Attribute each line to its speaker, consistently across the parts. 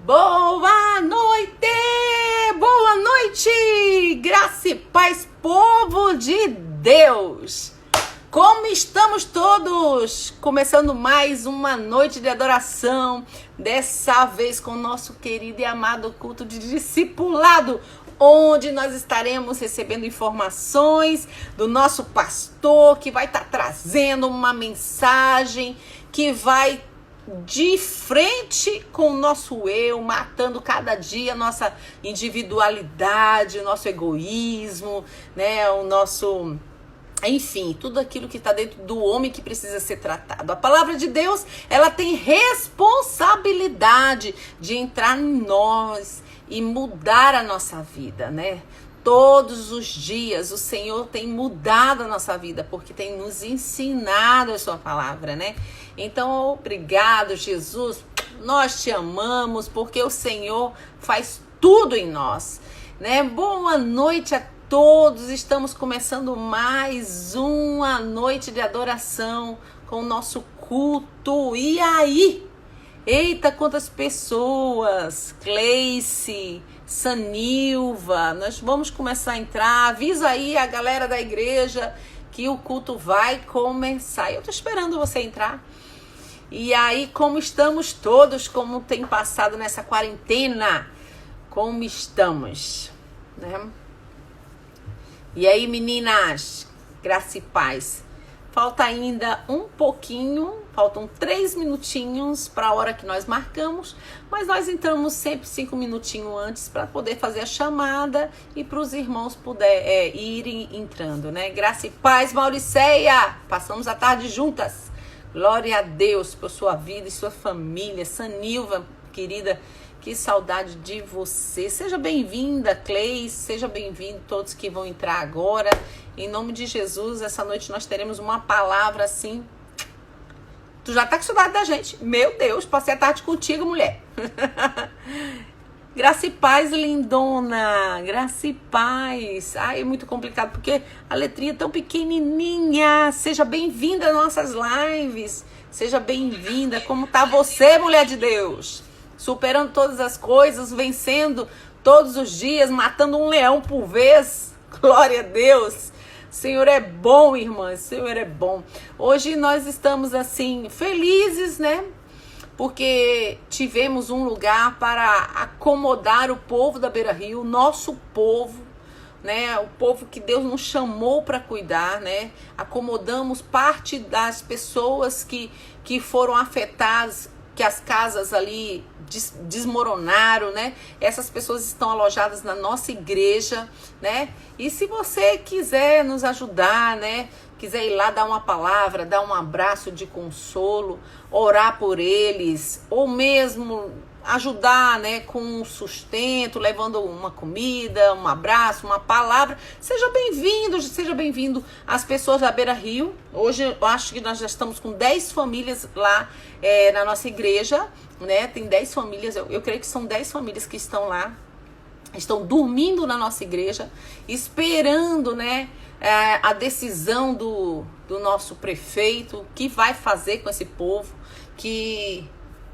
Speaker 1: Boa noite! Boa noite! Graça e paz, povo de Deus! Como estamos todos? Começando mais uma noite de adoração, dessa vez com o nosso querido e amado culto de discipulado, onde nós estaremos recebendo informações do nosso pastor, que vai estar trazendo uma mensagem que vai de frente com o nosso eu, matando cada dia a nossa individualidade, o nosso egoísmo, né, o nosso... Enfim, tudo aquilo que está dentro do homem que precisa ser tratado. A palavra de Deus, ela tem responsabilidade de entrar em nós e mudar a nossa vida, né? Todos os dias o Senhor tem mudado a nossa vida, porque tem nos ensinado a sua palavra, né? Então, obrigado, Jesus. Nós te amamos, porque o Senhor faz tudo em nós, né? Boa noite a todos. Estamos começando mais uma noite de adoração com o nosso culto. E aí? Eita, quantas pessoas! Cleice, Sanilva, nós vamos começar a entrar. Avisa aí a galera da igreja que o culto vai começar. Eu tô esperando você entrar. E aí, como estamos todos, como tem passado nessa quarentena? Como estamos, né? E aí, meninas, graça e paz. Falta ainda um pouquinho, faltam 3 minutinhos para a hora que nós marcamos, mas nós entramos sempre 5 minutinhos antes para poder fazer a chamada e para os irmãos irem entrando, né? Graça e paz, Mauriceia! Passamos a tarde juntas. Glória a Deus por sua vida e sua família. Sanilva, querida, que saudade de você. Seja bem-vinda, Cleis. Seja bem-vindo todos que vão entrar agora. Em nome de Jesus, essa noite nós teremos uma palavra assim. Tu já tá com saudade da gente. Meu Deus, passei a tarde contigo, mulher. Graça e paz, lindona. Graça e paz. Ai, é muito complicado porque a letrinha é tão pequenininha. Seja bem-vinda às nossas lives. Seja bem-vinda. Como tá você, mulher de Deus? Superando todas as coisas, vencendo todos os dias, matando um leão por vez. Glória a Deus. Senhor é bom, irmãs. Senhor é bom. Hoje nós estamos assim felizes, né? Porque tivemos um lugar para acomodar o povo da Beira Rio, o nosso povo, né? O povo que Deus nos chamou para cuidar, né? Acomodamos parte das pessoas que foram afetadas, que as casas ali desmoronaram, né? Essas pessoas estão alojadas na nossa igreja, né? E se você quiser nos ajudar, né? Quiser ir lá dar uma palavra, dar um abraço de consolo, orar por eles, ou mesmo ajudar, né, com um sustento, levando uma comida, um abraço, uma palavra, seja bem-vindo às pessoas da Beira Rio. Hoje eu acho que nós já estamos com 10 famílias lá na nossa igreja, né? Tem 10 famílias, eu creio que são 10 famílias que estão lá, estão dormindo na nossa igreja, esperando, né, a decisão do nosso prefeito, o que vai fazer com esse povo, que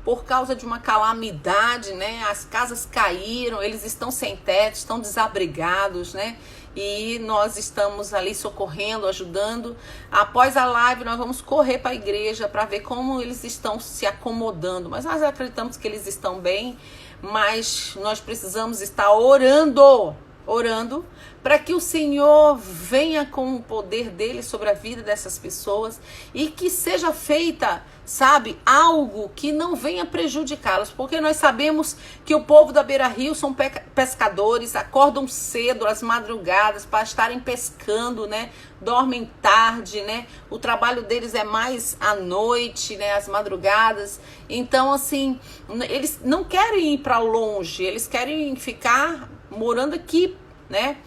Speaker 1: por causa de uma calamidade, né, as casas caíram, eles estão sem teto, estão desabrigados, né, e nós estamos ali socorrendo, ajudando. Após a live nós vamos correr para a igreja para ver como eles estão se acomodando, mas nós acreditamos que eles estão bem, mas nós precisamos estar orando para que o Senhor venha com o poder dele sobre a vida dessas pessoas e que seja feita, sabe, algo que não venha prejudicá-los, porque nós sabemos que o povo da Beira Rio são pescadores, acordam cedo, às madrugadas, para estarem pescando, né, dormem tarde, né, o trabalho deles é mais à noite, né, às madrugadas, então assim, eles não querem ir para longe, eles querem ficar morando aqui, né,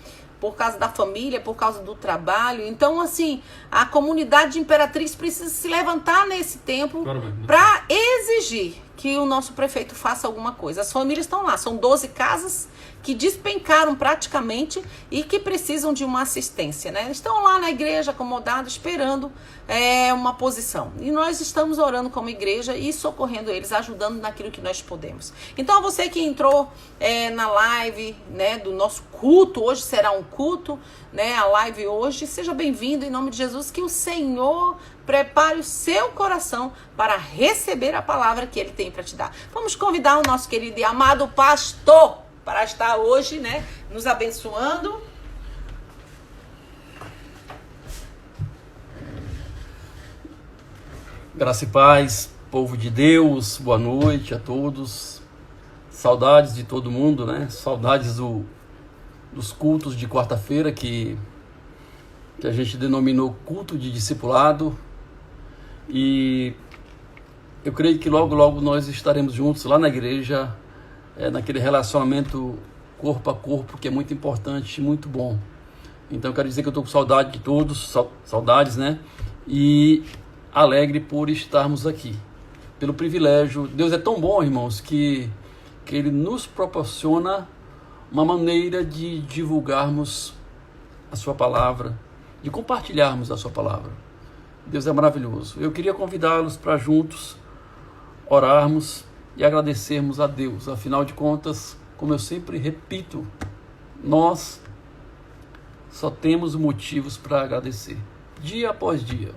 Speaker 1: por causa da família, por causa do trabalho. Então, assim, a comunidade de Imperatriz precisa se levantar nesse tempo para exigir que o nosso prefeito faça alguma coisa. As famílias estão lá, são 12 casas que despencaram praticamente e que precisam de uma assistência, né? Estão lá na igreja acomodados, esperando uma posição. E nós estamos orando como igreja e socorrendo eles, ajudando naquilo que nós podemos. Então, você que entrou na live, né, do nosso culto, hoje será um culto, né, a live hoje, seja bem-vindo em nome de Jesus, que o Senhor prepare o seu coração para receber a palavra que Ele tem para te dar. Vamos convidar o nosso querido e amado pastor para estar hoje, né, nos abençoando.
Speaker 2: Graça e paz, povo de Deus, boa noite a todos. Saudades de todo mundo, né? Saudades dos cultos de quarta-feira que a gente denominou culto de discipulado. E eu creio que logo, logo nós estaremos juntos lá na igreja, naquele relacionamento corpo a corpo, que é muito importante e muito bom. Então eu quero dizer que eu estou com saudade de todos, saudades, né? E alegre por estarmos aqui, pelo privilégio. Deus é tão bom, irmãos, que Ele nos proporciona uma maneira de divulgarmos a sua palavra, de compartilharmos a sua palavra. Deus é maravilhoso. Eu queria convidá-los para juntos orarmos e agradecermos a Deus. Afinal de contas, como eu sempre repito, nós só temos motivos para agradecer, dia após dia.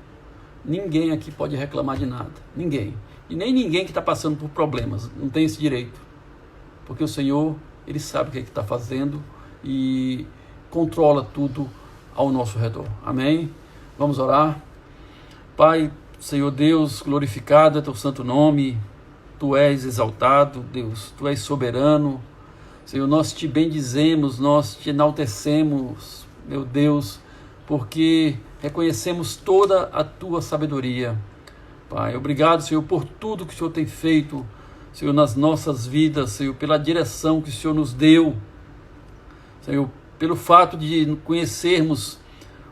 Speaker 2: Ninguém aqui pode reclamar de nada, ninguém. E nem ninguém que está passando por problemas, não tem esse direito. Porque o Senhor, Ele sabe o que está fazendo e controla tudo ao nosso redor. Amém? Vamos orar. Pai, Senhor Deus, glorificado é Teu santo nome. Tu és exaltado, Deus, Tu és soberano. Senhor, nós Te bendizemos, nós Te enaltecemos, meu Deus, porque reconhecemos toda a Tua sabedoria. Pai, obrigado, Senhor, por tudo que o Senhor tem feito, Senhor, nas nossas vidas, Senhor, pela direção que o Senhor nos deu, Senhor, pelo fato de conhecermos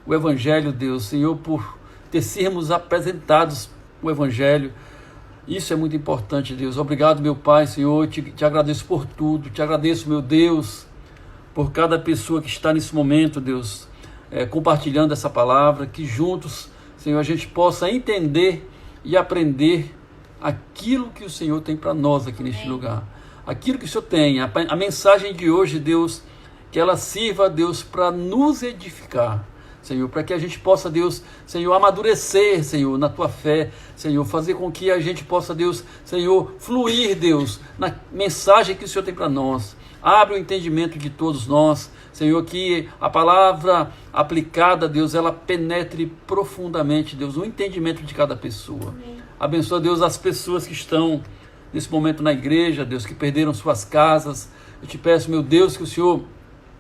Speaker 2: o Evangelho, Deus, Senhor, por ter sermos apresentados o Evangelho. Isso é muito importante, Deus. Obrigado, meu Pai, Senhor, te agradeço por tudo, te agradeço, meu Deus, por cada pessoa que está nesse momento, Deus, compartilhando essa palavra, que juntos, Senhor, a gente possa entender e aprender aquilo que o Senhor tem para nós aqui neste lugar. Aquilo que o Senhor tem, a mensagem de hoje, Deus, que ela sirva, Deus, para nos edificar, Senhor, para que a gente possa, Deus, Senhor, amadurecer, Senhor, na Tua fé, Senhor, fazer com que a gente possa, Deus, Senhor, fluir, Deus, na mensagem que o Senhor tem para nós. Abre o entendimento de todos nós, Senhor, que a palavra aplicada, Deus, ela penetre profundamente, Deus, no entendimento de cada pessoa. Amém. Abençoa, Deus, as pessoas que estão nesse momento na igreja, Deus, que perderam suas casas. Eu te peço, meu Deus, que o Senhor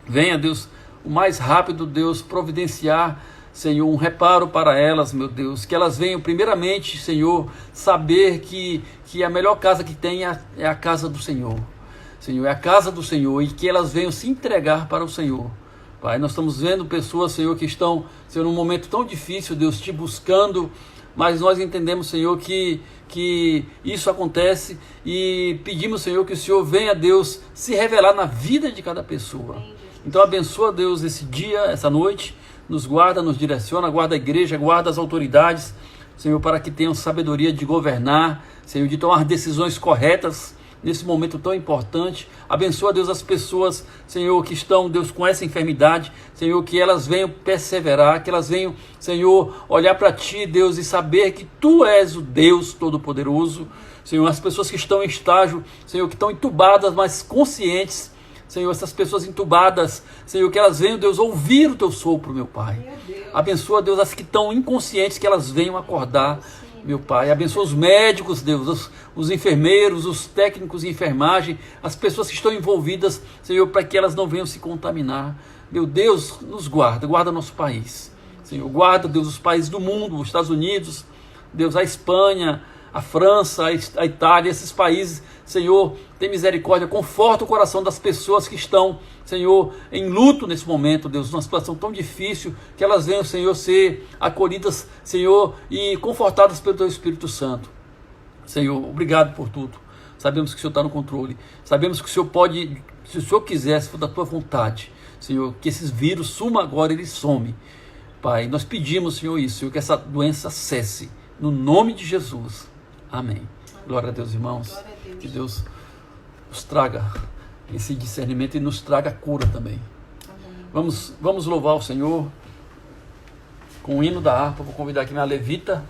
Speaker 2: venha, Deus, o mais rápido, Deus, providenciar, Senhor, um reparo para elas, meu Deus, que elas venham primeiramente, Senhor, saber que a melhor casa que tem é a casa do Senhor, Senhor, é a casa do Senhor, e que elas venham se entregar para o Senhor. Pai, nós estamos vendo pessoas, Senhor, que estão, Senhor, num momento tão difícil, Deus, te buscando, mas nós entendemos, Senhor, que isso acontece e pedimos, Senhor, que o Senhor venha, Deus, se revelar na vida de cada pessoa. Então abençoa, Deus, esse dia, essa noite, nos guarda, nos direciona, guarda a igreja, guarda as autoridades, Senhor, para que tenham sabedoria de governar, Senhor, de tomar decisões corretas nesse momento tão importante. Abençoa, Deus, as pessoas, Senhor, que estão, Deus, com essa enfermidade, Senhor, que elas venham perseverar, que elas venham, Senhor, olhar para Ti, Deus, e saber que Tu és o Deus Todo-Poderoso. Senhor, as pessoas que estão em estágio, Senhor, que estão entubadas, mas conscientes, Senhor, essas pessoas entubadas, Senhor, que elas venham, Deus, ouvir o Teu sopro, meu Pai. Abençoa, Deus, as que estão inconscientes, que elas venham acordar, meu Pai. Abençoa os médicos, Deus, os enfermeiros, os técnicos de enfermagem, as pessoas que estão envolvidas, Senhor, para que elas não venham se contaminar. Meu Deus, nos guarda, guarda nosso país. Senhor, guarda, Deus, os países do mundo, os Estados Unidos, Deus, a Espanha, a França, a Itália, esses países, Senhor, tem misericórdia, conforta o coração das pessoas que estão, Senhor, em luto nesse momento, Deus, numa situação tão difícil, que elas venham, Senhor, ser acolhidas, Senhor, e confortadas pelo Teu Espírito Santo. Senhor, obrigado por tudo. Sabemos que o Senhor está no controle. Sabemos que o Senhor pode, se o Senhor quiser, se for da tua vontade, Senhor, que esses vírus sumam agora, ele some. Pai, nós pedimos, Senhor, isso, Senhor, que essa doença cesse. No nome de Jesus. Amém. Glória a Deus, irmãos.
Speaker 1: Glória a Deus.
Speaker 2: Que Deus nos traga esse discernimento e nos traga cura também.
Speaker 1: Amém.
Speaker 2: Vamos louvar o Senhor com o hino da harpa. Vou convidar aqui minha levita.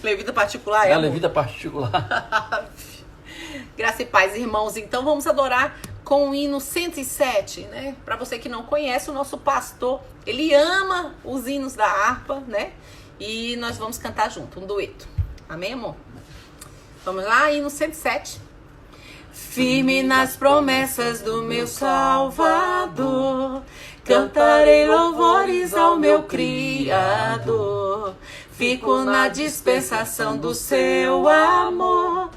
Speaker 1: Levita particular,
Speaker 2: Minha levita particular.
Speaker 1: Graça e paz, irmãos. Então vamos adorar com o hino 107, né? Para você que não conhece, o nosso pastor, ele ama os hinos da harpa, né? E nós vamos cantar junto, um dueto. Amém, amor? Vamos lá, hino 107. Firme nas promessas do meu Salvador, cantarei louvores ao meu Criador. Fico na dispensação do seu amor,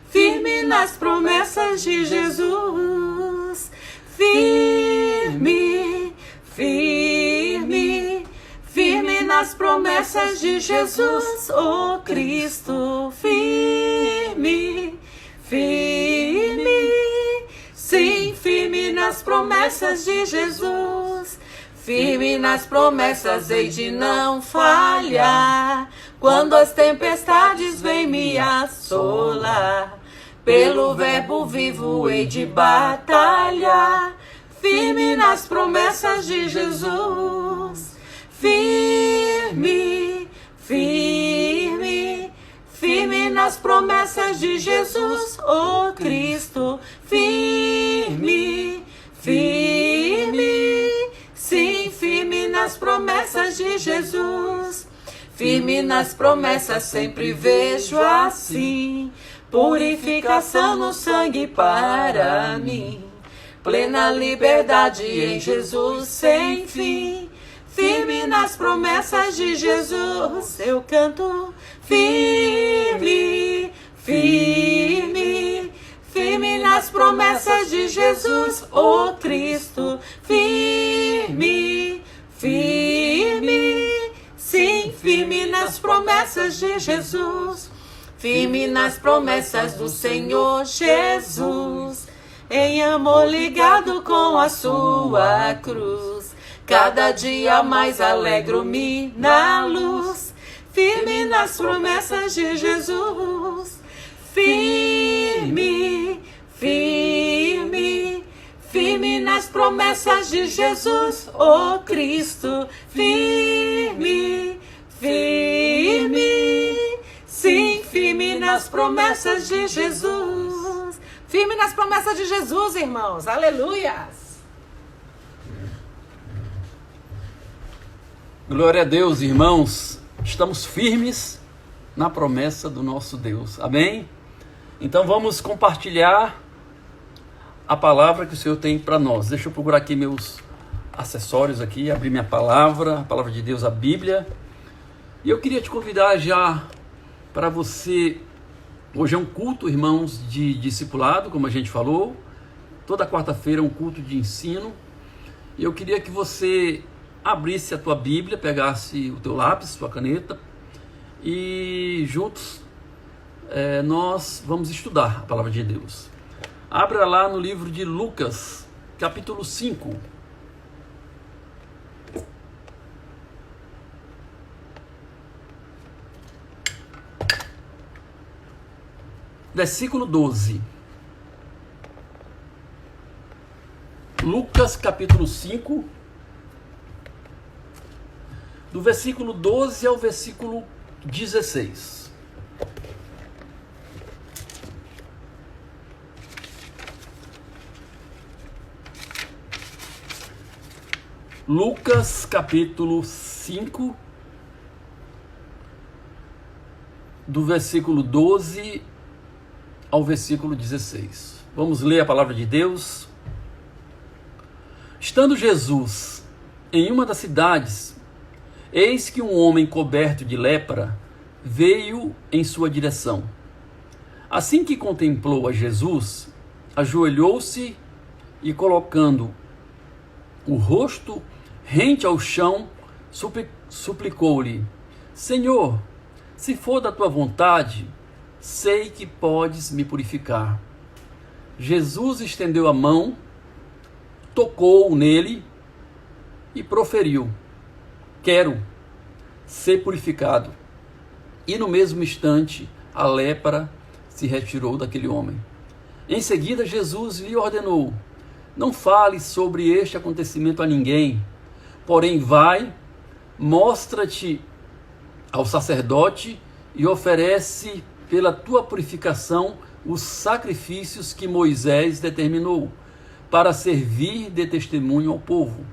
Speaker 1: firme nas promessas de Jesus. Firme, firme, firme nas promessas de Jesus, oh Cristo. Firme, firme, sim, firme nas promessas de Jesus. Firme nas promessas, hei de não falhar, quando as tempestades vêm me assolar. Pelo verbo vivo hei de batalhar, firme nas promessas de Jesus. Firme, firme, firme nas promessas de Jesus, oh Cristo. Firme, firme, sim, firme nas promessas de Jesus. Firme nas promessas sempre vejo assim, purificação no sangue para mim, plena liberdade em Jesus sem fim. Firme nas promessas de Jesus eu canto. Firme, firme, firme nas promessas de Jesus, oh Cristo. Firme, firme, sim, firme nas promessas de Jesus. Firme nas promessas do Senhor Jesus, em amor ligado com a sua cruz. Cada dia mais alegro-me na luz. Firme nas promessas de Jesus. Firme, firme, firme nas promessas de Jesus, oh Cristo. Firme, firme, sim, firme nas promessas de Jesus. Firme nas promessas de Jesus, irmãos. Aleluias.
Speaker 2: Glória a Deus, irmãos. Estamos firmes na promessa do nosso Deus. Amém? Então vamos compartilhar a palavra que o Senhor tem para nós. Deixa eu procurar aqui meus acessórios aqui, abrir minha palavra, a palavra de Deus, a Bíblia. E eu queria te convidar já para você. Hoje é um culto, irmãos, de discipulado, como a gente falou. Toda quarta-feira é um culto de ensino. E eu queria que você abrisse a tua Bíblia, pegasse o teu lápis, sua caneta, e juntos nós vamos estudar a palavra de Deus. Abra lá no livro de Lucas, capítulo 5. Versículo 12. Lucas, capítulo 5, do versículo 12 ao versículo 16. Lucas, capítulo 5, do versículo 12 ao versículo 16. Vamos ler a palavra de Deus. Estando Jesus em uma das cidades, eis que um homem coberto de lepra veio em sua direção. Assim que contemplou a Jesus, ajoelhou-se e, colocando o rosto rente ao chão, suplicou-lhe: Senhor, se for da tua vontade, sei que podes me purificar. Jesus estendeu a mão, tocou nele e proferiu: quero ser purificado. E no mesmo instante, a lepra se retirou daquele homem. Em seguida, Jesus lhe ordenou: não fale sobre este acontecimento a ninguém, porém vai, mostra-te ao sacerdote e oferece pela tua purificação os sacrifícios que Moisés determinou, para servir de testemunho ao povo.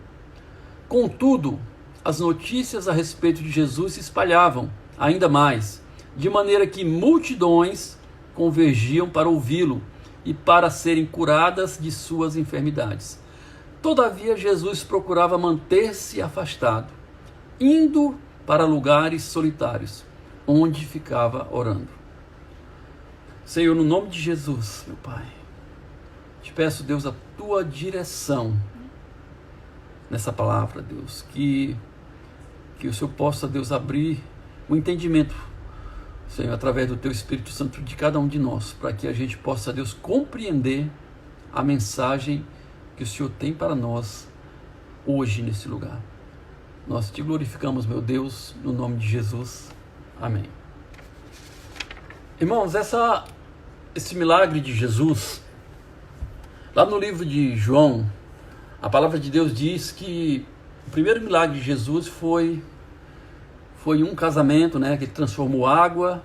Speaker 2: Contudo, as notícias a respeito de Jesus se espalhavam ainda mais, de maneira que multidões convergiam para ouvi-lo e para serem curadas de suas enfermidades. Todavia, Jesus procurava manter-se afastado, indo para lugares solitários, onde ficava orando. Senhor, no nome de Jesus, meu Pai, te peço, Deus, a tua direção nessa palavra, Deus, que o Senhor possa, Deus, abrir o entendimento, Senhor, através do teu Espírito Santo de cada um de nós, para que a gente possa, Deus, compreender a mensagem que o Senhor tem para nós hoje nesse lugar. Nós te glorificamos, meu Deus, no nome de Jesus. Amém. Irmãos, esse milagre de Jesus, lá no livro de João, a palavra de Deus diz que o primeiro milagre de Jesus foi um casamento, né, que transformou água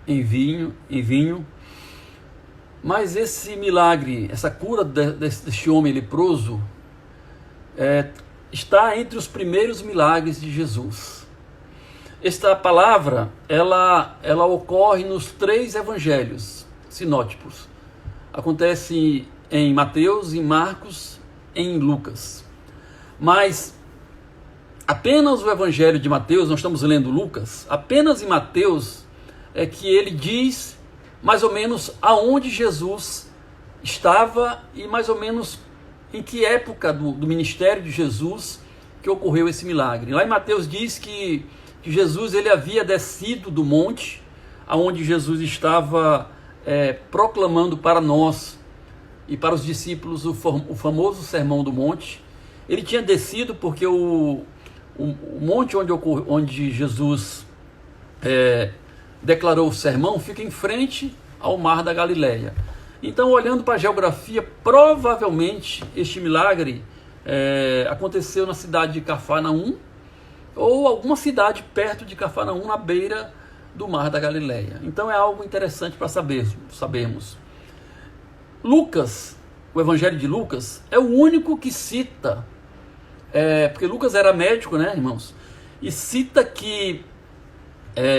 Speaker 2: em vinho. Mas esse milagre, essa cura deste homem leproso, está entre os primeiros milagres de Jesus. Esta palavra, ela ocorre nos 3 evangelhos sinóticos. Acontece em Mateus, em Marcos, em Lucas. Mas apenas o evangelho de Mateus, nós estamos lendo Lucas, apenas em Mateus é que ele diz mais ou menos aonde Jesus estava e mais ou menos em que época do ministério de Jesus que ocorreu esse milagre. Lá em Mateus diz que Jesus ele havia descido do monte, aonde Jesus estava proclamando para nós e para os discípulos o famoso Sermão do Monte. Ele tinha descido porque o monte onde Jesus declarou o sermão fica em frente ao Mar da Galileia. Então, olhando para a geografia, provavelmente este milagre aconteceu na cidade de Cafarnaum ou alguma cidade perto de Cafarnaum, na beira do Mar da Galileia. Então é algo interessante para sabermos. Lucas, o Evangelho de Lucas, é o único que cita, porque Lucas era médico, né, irmãos? E cita que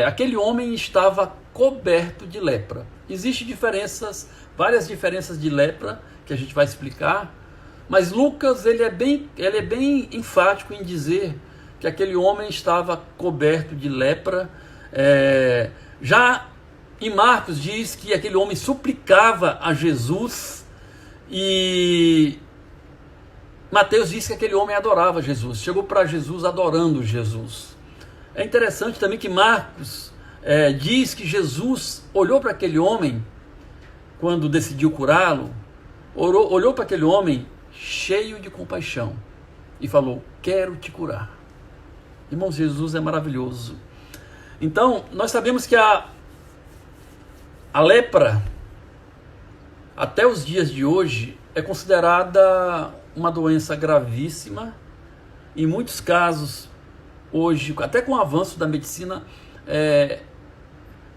Speaker 2: aquele homem estava coberto de lepra. Existem várias diferenças de lepra, que a gente vai explicar, mas Lucas ele é bem enfático em dizer que aquele homem estava coberto de lepra. Já em Marcos diz que aquele homem suplicava a Jesus, e Mateus diz que aquele homem adorava Jesus, chegou para Jesus adorando Jesus. É interessante também que Marcos diz que Jesus olhou para aquele homem quando decidiu curá-lo, olhou para aquele homem cheio de compaixão e falou: quero te curar. Irmãos, Jesus é maravilhoso. Então, nós sabemos que a lepra, até os dias de hoje, é considerada uma doença gravíssima. Em muitos casos, hoje, até com o avanço da medicina,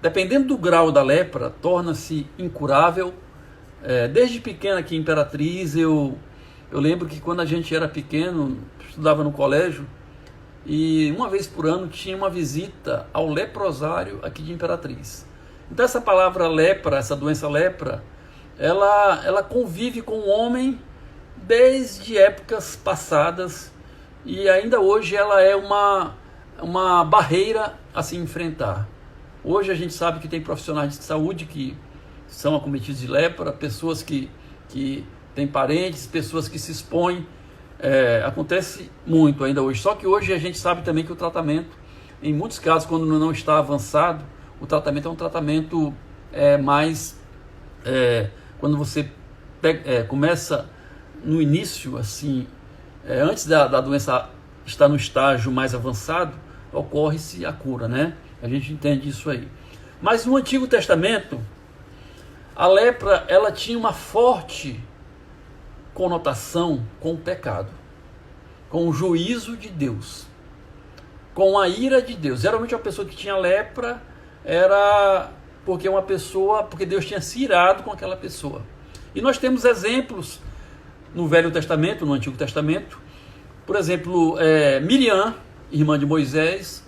Speaker 2: dependendo do grau da lepra, torna-se incurável. Desde pequeno aqui em Imperatriz, eu lembro que quando a gente era pequeno, estudava no colégio, e uma vez por ano tinha uma visita ao leprosário aqui de Imperatriz. Então essa palavra lepra, essa doença lepra, ela convive com o homem desde épocas passadas, e ainda hoje ela é uma barreira a se enfrentar. Hoje a gente sabe que tem profissionais de saúde que são acometidos de lepra, pessoas que têm parentes, pessoas que se expõem. Acontece muito ainda hoje. Só que hoje a gente sabe também que o tratamento, em muitos casos, quando não está avançado, o tratamento é um tratamento mas quando você começa no início, assim, antes da doença estar no estágio mais avançado, ocorre-se a cura, né? A gente entende isso aí. Mas no Antigo Testamento, a lepra, ela tinha uma forte conotação com o pecado, com o juízo de Deus, com a ira de Deus. Geralmente uma pessoa que tinha lepra era porque Deus tinha se irado com aquela pessoa. E nós temos exemplos no Velho Testamento, no Antigo Testamento. Por exemplo, Miriam, irmã de Moisés,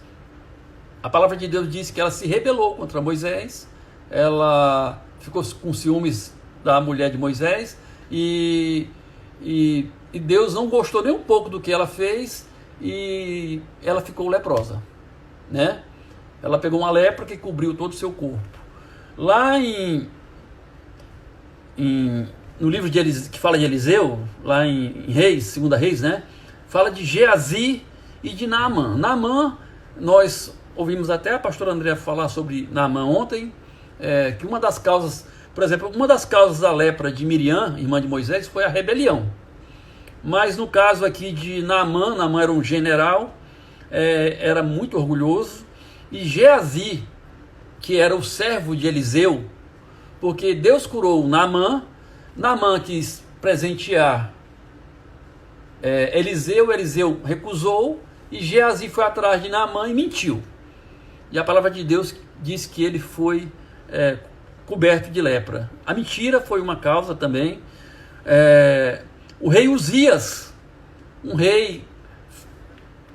Speaker 2: a palavra de Deus diz que ela se rebelou contra Moisés, ela ficou com ciúmes da mulher de Moisés e Deus não gostou nem um pouco do que ela fez e ela ficou leprosa, né? Ela pegou uma lepra que cobriu todo o seu corpo. Lá no livro que fala de Eliseu, lá em Reis, Segunda Reis, né? Fala de Geazi e de Naamã. Naamã, nós ouvimos até a pastora Andréa falar sobre Naamã ontem, que uma das causas, por exemplo, uma das causas da lepra de Miriam, irmã de Moisés, foi a rebelião. Mas no caso aqui de Naamã era um general, era muito orgulhoso, e Geazi, que era o servo de Eliseu, porque Deus curou Naamã quis presentear Eliseu recusou, e Geazi foi atrás de Naamã e mentiu. E a palavra de Deus diz que ele foi coberto de lepra. A mentira foi uma causa também. O rei Uzias, um rei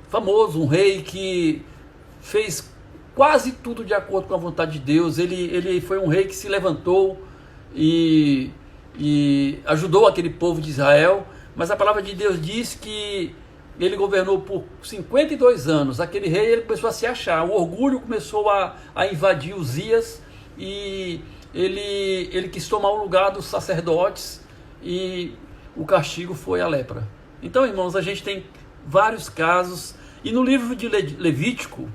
Speaker 2: famoso, um rei que fez quase tudo de acordo com a vontade de Deus. Ele foi um rei que se levantou e ajudou aquele povo de Israel, mas a palavra de Deus diz que ele governou por 52 anos. Aquele rei, ele começou a se achar, o orgulho começou a invadir Uzias, e ele quis tomar o lugar dos sacerdotes, e o castigo foi a lepra. Então, irmãos, a gente tem vários casos, e no livro de Levítico,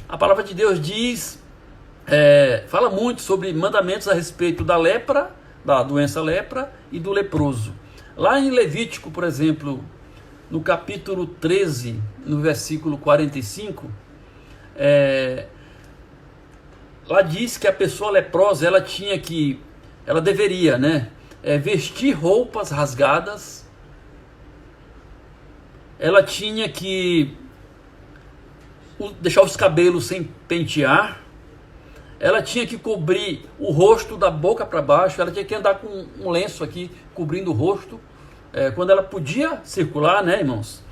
Speaker 2: a palavra de Deus diz, fala muito sobre mandamentos a respeito da lepra, da doença lepra e do leproso. Lá em Levítico, por exemplo, no capítulo 13, no versículo 45, lá diz que a pessoa leprosa, ela deveria, né, vestir roupas rasgadas, ela tinha que deixar os cabelos sem pentear, ela tinha que cobrir o rosto da boca para baixo, ela tinha que andar com um lenço aqui cobrindo o rosto, quando ela podia circular, né, irmãos?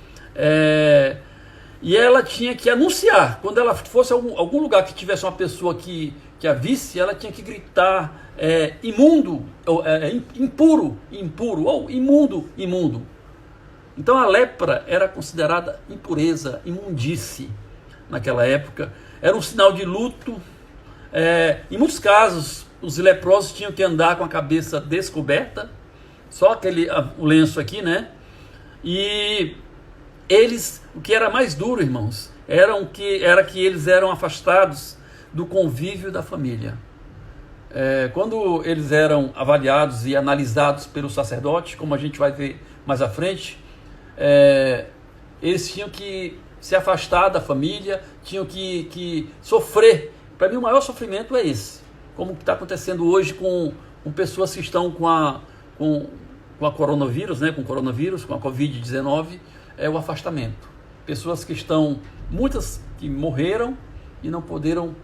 Speaker 2: E ela tinha que anunciar, quando ela fosse a algum lugar que tivesse uma pessoa que a visse, ela tinha que gritar imundo, impuro, ou imundo, imundo. Então a lepra era considerada impureza, imundície naquela época, era um sinal de luto. Em muitos casos, os leprosos tinham que andar com a cabeça descoberta, só o lenço aqui, né? E o que era mais duro, irmãos, era que eles eram afastados do convívio da família. Quando eles eram avaliados e analisados pelo sacerdote, como a gente vai ver mais à frente, eles tinham que se afastar da família, tinham que sofrer. Para mim, o maior sofrimento é esse, como está acontecendo hoje com pessoas que estão com a coronavírus, né, com a Covid-19, o afastamento. Pessoas que estão, muitas que morreram e não puderam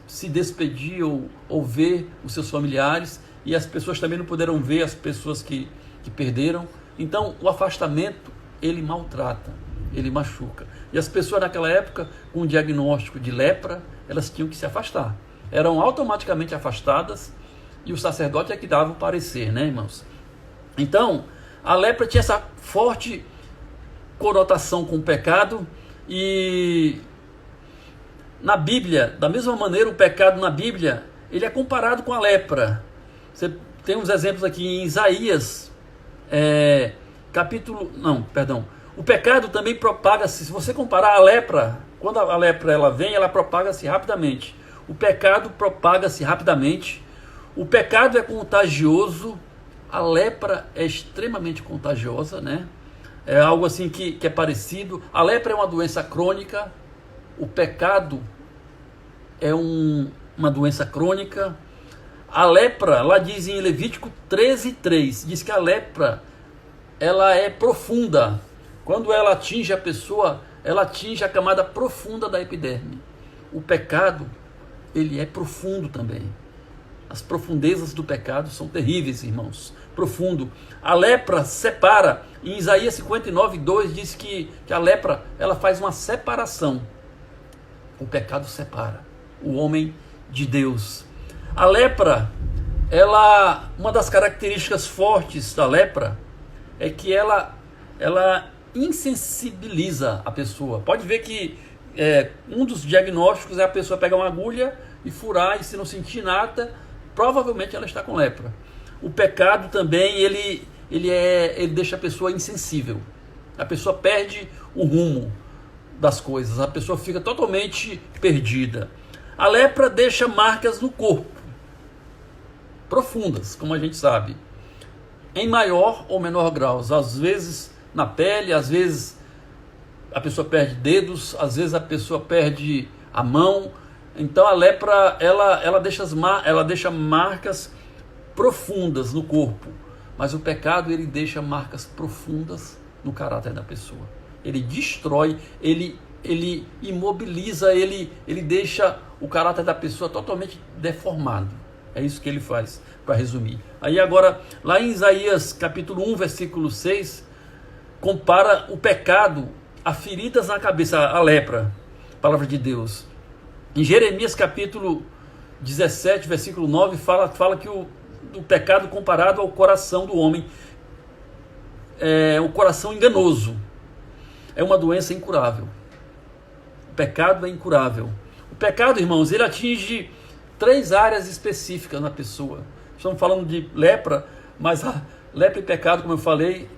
Speaker 2: se despedir ou ver os seus familiares, e as pessoas também não puderam ver as pessoas que perderam. Então, o afastamento, ele maltrata, ele machuca. E as pessoas naquela época, com o diagnóstico de lepra, elas tinham que se afastar. Eram automaticamente afastadas, e o sacerdote é que dava o parecer, né, irmãos? Então, a lepra tinha essa forte conotação com o pecado, e na Bíblia, da mesma maneira, o pecado na Bíblia, ele é comparado com a lepra. Você tem uns exemplos aqui em Isaías, o pecado também propaga-se. Se você comparar a lepra, quando a lepra ela vem, ela propaga-se rapidamente. O pecado propaga-se rapidamente. O pecado é contagioso. A lepra é extremamente contagiosa, né? É algo assim que é parecido. A lepra é uma doença crônica. O pecado é uma doença crônica. A lepra, lá diz em Levítico 13:3, diz que a lepra, ela é profunda. Quando ela atinge a pessoa, ela atinge a camada profunda da epiderme. O pecado, ele é profundo também. As profundezas do pecado são terríveis, irmãos. Profundo. A lepra separa. Em Isaías 59:2 diz que a lepra, ela faz uma separação. O pecado separa o homem de Deus. A lepra, uma das características fortes da lepra é que ela insensibiliza a pessoa. Pode ver que um dos diagnósticos é a pessoa pegar uma agulha e furar, e se não sentir nada, provavelmente ela está com lepra. O pecado também, ele deixa a pessoa insensível. A pessoa perde o rumo das coisas, a pessoa fica totalmente perdida. A lepra deixa marcas no corpo, profundas, como a gente sabe, em maior ou menor grau, às vezes na pele, às vezes a pessoa perde dedos, às vezes a pessoa perde a mão. Então a lepra, ela deixa marcas profundas no corpo, mas o pecado, ele deixa marcas profundas no caráter da pessoa. Ele destrói, ele imobiliza, ele deixa o caráter da pessoa totalmente deformado. É isso que ele faz, para resumir. Aí agora, lá em Isaías capítulo 1, versículo 6, compara o pecado a feridas na cabeça, a lepra, palavra de Deus. Em Jeremias capítulo 17, versículo 9, fala que o pecado comparado ao coração do homem é o coração enganoso. É uma doença incurável. O pecado é incurável. O pecado, irmãos, ele atinge 3 áreas específicas na pessoa. Estamos falando de lepra, mas a lepra e pecado, como eu falei,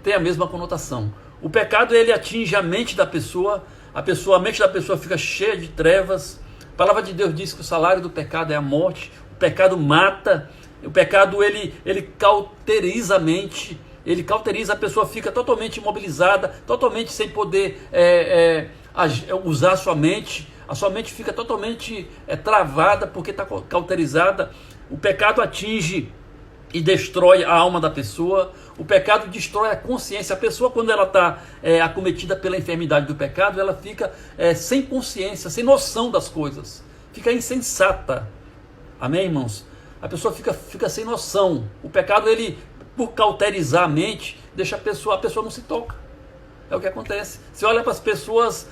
Speaker 2: tem a mesma conotação. O pecado, ele atinge a mente da pessoa. A mente da pessoa fica cheia de trevas. A palavra de Deus diz que o salário do pecado é a morte. O pecado mata. O pecado, ele cauteriza a mente. Ele cauteriza, a pessoa fica totalmente imobilizada, totalmente sem poder usar a sua mente. A sua mente fica totalmente travada porque está cauterizada. O pecado atinge e destrói a alma da pessoa. O pecado destrói a consciência. A pessoa, quando ela está acometida pela enfermidade do pecado, ela fica sem consciência, sem noção das coisas. Fica insensata. Amém, irmãos? A pessoa fica sem noção. O pecado, ele, por cauterizar a mente, deixa a pessoa não se toca. É o que acontece. Você olha para as pessoas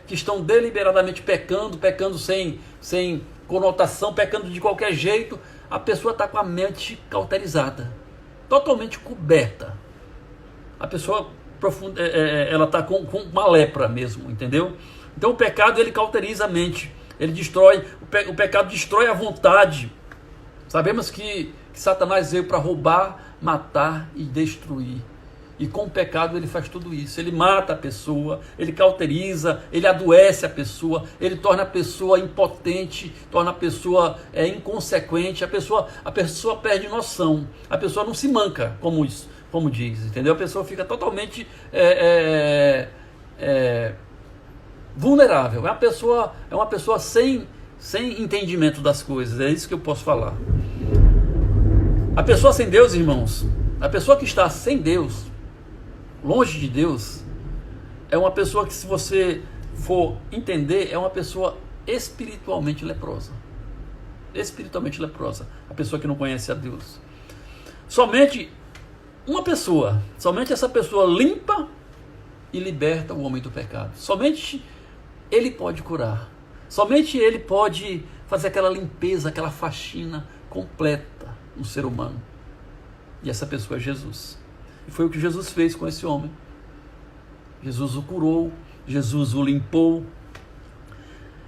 Speaker 2: que estão deliberadamente pecando sem conotação, pecando de qualquer jeito, a pessoa está com a mente cauterizada, totalmente coberta. A pessoa ela está com uma lepra mesmo, entendeu? Então o pecado, ele cauteriza a mente, ele destrói, o pecado destrói a vontade. Sabemos que Satanás veio para roubar, matar e destruir. E com o pecado ele faz tudo isso. Ele mata a pessoa, ele cauteriza, ele adoece a pessoa, ele torna a pessoa impotente, torna a pessoa inconsequente, a pessoa perde noção, a pessoa não se manca, como diz, entendeu? A pessoa fica totalmente vulnerável, é uma pessoa sem entendimento das coisas, é isso que eu posso falar. A pessoa sem Deus, irmãos, a pessoa que está sem Deus, longe de Deus, é uma pessoa que, se você for entender, é uma pessoa espiritualmente leprosa. Espiritualmente leprosa. A pessoa que não conhece a Deus. Somente essa pessoa limpa e liberta o homem do pecado. Somente ele pode curar. Somente ele pode fazer aquela limpeza, aquela faxina completa no ser humano. E essa pessoa é Jesus. E foi o que Jesus fez com esse homem. Jesus o curou, Jesus o limpou.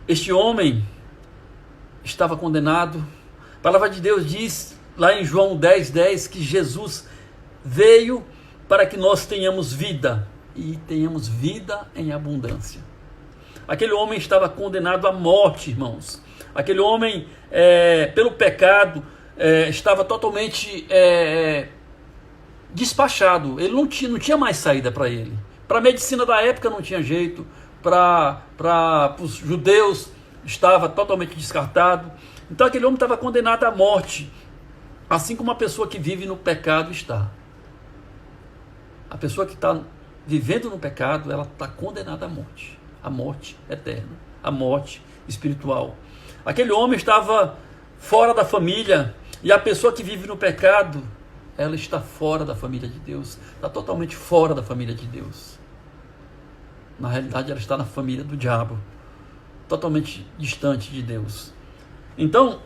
Speaker 2: Este homem estava condenado. A palavra de Deus diz, lá em João 10:10, que Jesus veio para que nós tenhamos vida, e tenhamos vida em abundância. Aquele homem estava condenado à morte, irmãos. Aquele homem, pelo pecado, estava totalmente despachado. Ele não tinha mais saída para ele. Para a medicina da época não tinha jeito. Para os judeus estava totalmente descartado. Então aquele homem estava condenado à morte. Assim como uma pessoa que vive no pecado está. A pessoa que está vivendo no pecado, ela está condenada à morte eterna, à morte espiritual. Aquele homem estava fora da família, e a pessoa que vive no pecado, ela está fora da família de Deus, está totalmente fora da família de Deus. Na realidade, ela está na família do diabo, totalmente distante de Deus. Então,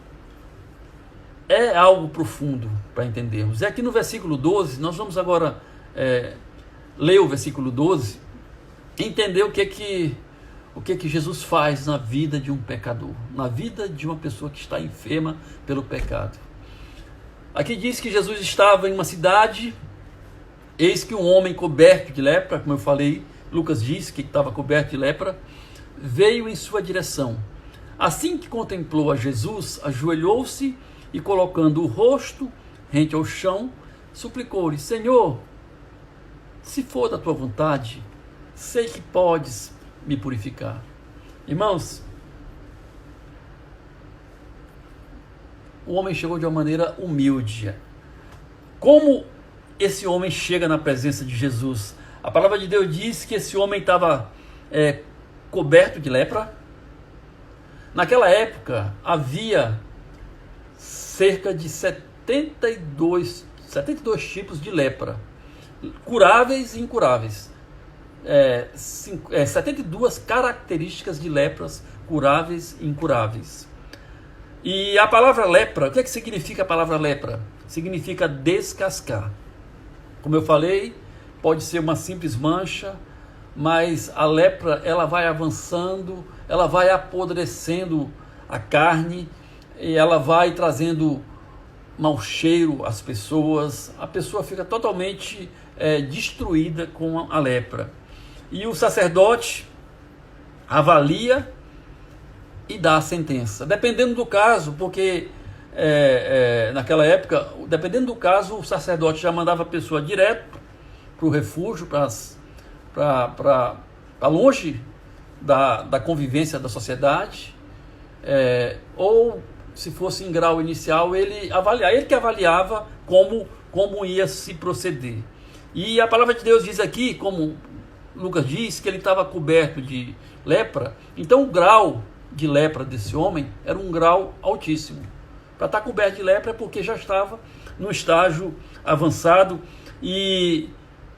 Speaker 2: é algo profundo para entendermos. E aqui no versículo 12, nós vamos agora ler o versículo 12 e entender o que que Jesus faz na vida de um pecador, na vida de uma pessoa que está enferma pelo pecado. Aqui diz que Jesus estava em uma cidade, eis que um homem coberto de lepra, como eu falei, Lucas diz que estava coberto de lepra, veio em sua direção. Assim que contemplou a Jesus, ajoelhou-se e, colocando o rosto rente ao chão, suplicou-lhe: Senhor, se for da tua vontade, sei que podes me purificar. Irmãos, o homem chegou de uma maneira humilde. Como esse homem chega na presença de Jesus? A palavra de Deus diz que esse homem estava coberto de lepra. Naquela época havia cerca de 72 tipos de lepra, curáveis e incuráveis. 72 características de lepras curáveis e incuráveis. E a palavra lepra, o que significa a palavra lepra? Significa descascar. Como eu falei, pode ser uma simples mancha, mas a lepra, ela vai avançando, ela vai apodrecendo a carne, e ela vai trazendo mau cheiro às pessoas. A pessoa fica totalmente destruída com a lepra. E o sacerdote avalia e dá a sentença, dependendo do caso, porque naquela época, dependendo do caso, o sacerdote já mandava a pessoa direto para o refúgio, para longe da convivência da sociedade, ou se fosse em grau inicial, ele que avaliava como ia se proceder. E a palavra de Deus diz aqui, como Lucas diz, que ele estava coberto de lepra. Então o grau de lepra desse homem era um grau altíssimo. Para estar coberto de lepra é porque já estava no estágio avançado, e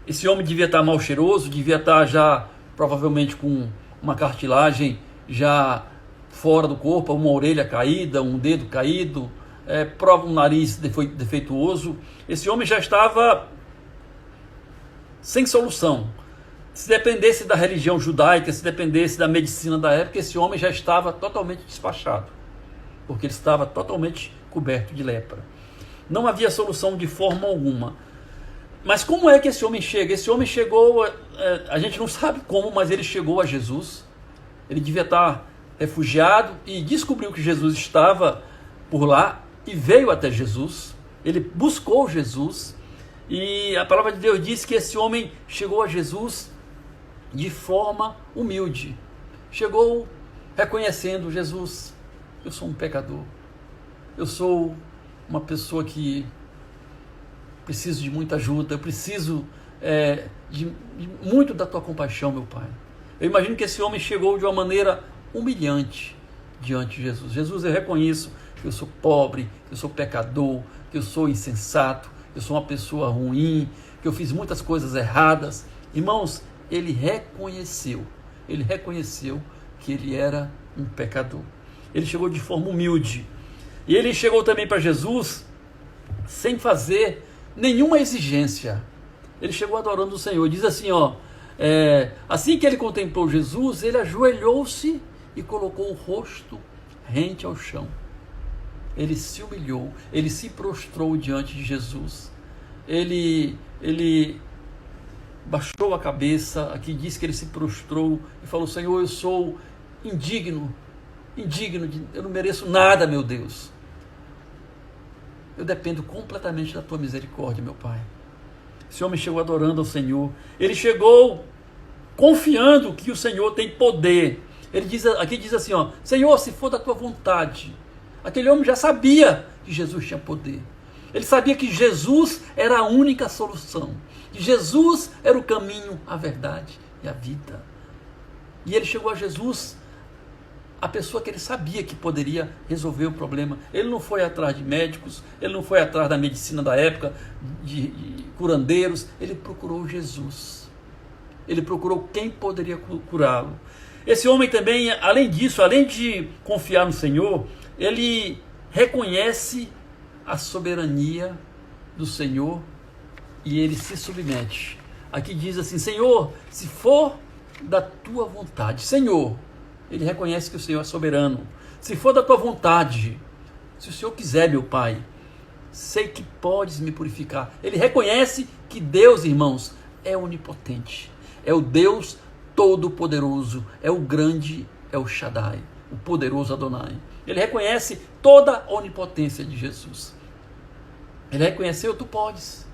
Speaker 2: esse homem devia estar mal cheiroso, devia estar já provavelmente com uma cartilagem já fora do corpo, uma orelha caída, um dedo caído, um nariz defeituoso. Esse homem já estava sem solução. Se dependesse da religião judaica, se dependesse da medicina da época, esse homem já estava totalmente despachado, porque ele estava totalmente coberto de lepra. Não havia solução de forma alguma. Mas como é que esse homem chega? Esse homem chegou, a gente não sabe como, mas ele chegou a Jesus. Ele devia estar refugiado e descobriu que Jesus estava por lá e veio até Jesus. Ele buscou Jesus, e a palavra de Deus diz que esse homem chegou a Jesus de forma humilde. Chegou reconhecendo: Jesus, eu sou um pecador, eu sou uma pessoa que preciso de muita ajuda, eu preciso de muito da tua compaixão, meu Pai. Eu imagino que esse homem chegou de uma maneira humilhante diante de Jesus. Jesus, eu reconheço que eu sou pobre, que eu sou pecador, que eu sou insensato, que eu sou uma pessoa ruim, que eu fiz muitas coisas erradas. Irmãos, ele reconheceu que ele era um pecador. Ele chegou de forma humilde. E ele chegou também para Jesus sem fazer nenhuma exigência. Ele chegou adorando o Senhor. Diz assim, assim que ele contemplou Jesus, ele ajoelhou-se e colocou o rosto rente ao chão. Ele se humilhou, ele se prostrou diante de Jesus. Ele baixou a cabeça. Aqui diz que ele se prostrou e falou: Senhor, eu sou indigno, eu não mereço nada, meu Deus. Eu dependo completamente da tua misericórdia, meu Pai. Esse homem chegou adorando ao Senhor. Ele chegou confiando que o Senhor tem poder. Aqui diz assim, ó, Senhor, se for da tua vontade. Aquele homem já sabia que Jesus tinha poder. Ele sabia que Jesus era a única solução. Que Jesus era o caminho, a verdade e a vida. E ele chegou a Jesus, a pessoa que ele sabia que poderia resolver o problema. Ele não foi atrás de médicos, ele não foi atrás da medicina da época, de curandeiros, ele procurou Jesus. Ele procurou quem poderia curá-lo. Esse homem também, além disso, além de confiar no Senhor, ele reconhece a soberania do Senhor e ele se submete. Aqui diz assim, Senhor, se for da tua vontade. Senhor, ele reconhece que o Senhor é soberano. Se for da tua vontade, se o Senhor quiser, meu Pai, sei que podes me purificar. Ele reconhece que Deus, irmãos, é onipotente. É o Deus todo-poderoso. É o grande, é o Shaddai, o poderoso Adonai. Ele reconhece toda a onipotência de Jesus. Ele reconheceu, tu podes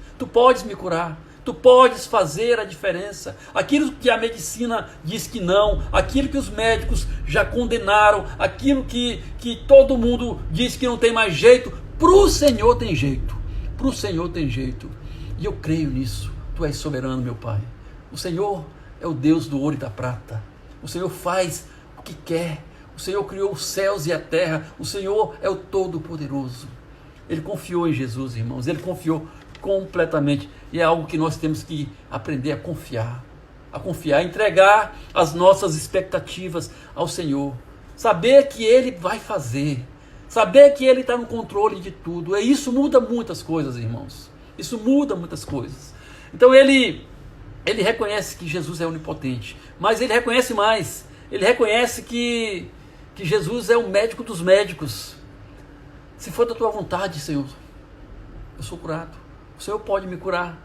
Speaker 2: me curar. Tu podes fazer a diferença. Aquilo que a medicina diz que não, aquilo que os médicos já condenaram, aquilo que todo mundo diz que não tem mais jeito, para o Senhor tem jeito. Para o Senhor tem jeito. E eu creio nisso. Tu és soberano, meu Pai. O Senhor é o Deus do ouro e da prata. O Senhor faz o que quer. O Senhor criou os céus e a terra. O Senhor é o Todo-Poderoso. Ele confiou em Jesus, irmãos. Ele confiou completamente. E é algo que nós temos que aprender a confiar, entregar as nossas expectativas ao Senhor, saber que Ele vai fazer, saber que Ele está no controle de tudo. E isso muda muitas coisas, irmãos. Isso muda muitas coisas. Então ele reconhece que Jesus é onipotente, mas ele reconhece mais. Ele reconhece que Jesus é o médico dos médicos. Se for da tua vontade, Senhor, eu sou curado. O Senhor pode me curar.